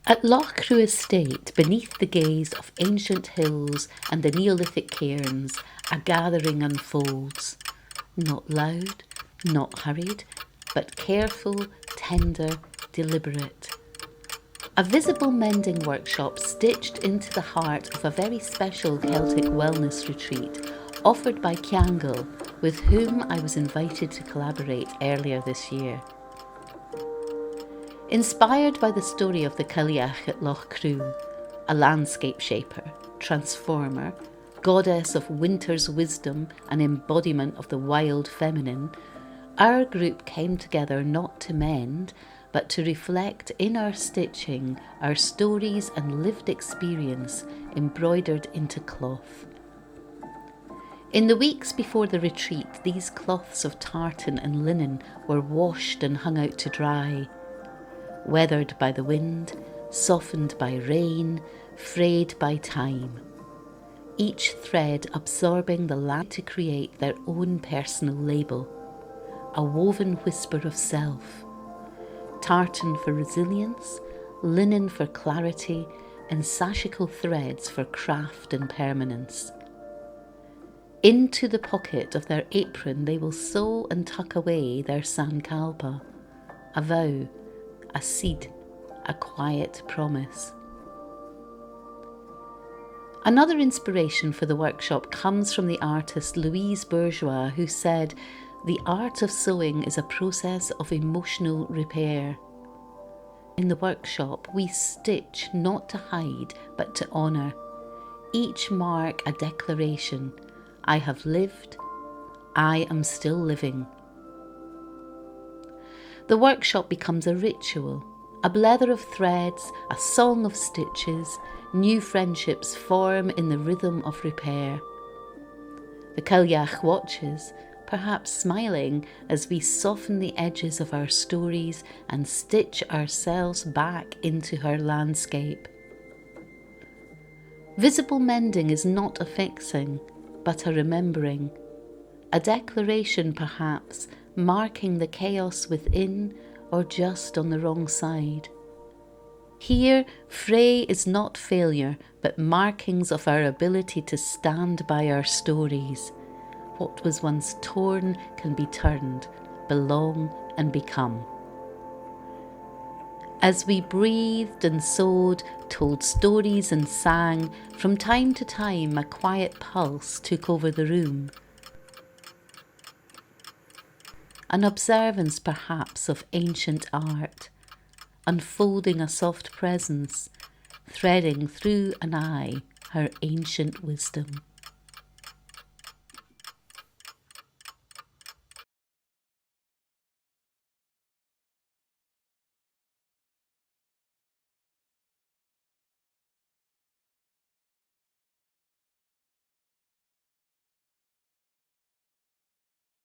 At Loughcrew Estate, beneath the gaze of ancient hills and the Neolithic cairns, a gathering unfolds. Not loud, not hurried, but careful, tender, deliberate. A visible mending workshop stitched into the heart of a very special Celtic wellness retreat offered by Ceangal, with whom I was invited to collaborate earlier this year. Inspired by the story of the Cailleach at Loughcrew, a landscape shaper, transformer, goddess of winter's wisdom and embodiment of the wild feminine, our group came together not to mend, but to reflect in our stitching our stories and lived experience embroidered into cloth. In the weeks before the retreat, these cloths of tartan and linen were washed and hung out to dry. Weathered by the wind, softened by rain, frayed by time. Each thread absorbing the light to create their own personal label, a woven whisper of self. Tartan for resilience, linen for clarity, and sashical threads for craft and permanence. Into the pocket of their apron they will sew and tuck away their sankalpa, a vow, a seed, a quiet promise. Another inspiration for the workshop comes from the artist Louise Bourgeois, who said, "The art of sewing is a process of emotional repair." In the workshop, we stitch not to hide, but to honour. Each mark a declaration. I have lived. I am still living. The workshop becomes a ritual, a blether of threads, a song of stitches. New friendships form in the rhythm of repair. The Cailleach watches, perhaps smiling, as we soften the edges of our stories and stitch ourselves back into her landscape. Visible mending is not a fixing, but a remembering. A declaration, perhaps, marking the chaos within or just on the wrong side. Here, fray is not failure, but markings of our ability to stand by our stories. What was once torn can be turned, belong and become. As we breathed and sewed, told stories and sang, from time to time a quiet pulse took over the room. An observance perhaps of ancient art, unfolding a soft presence, threading through an eye her ancient wisdom.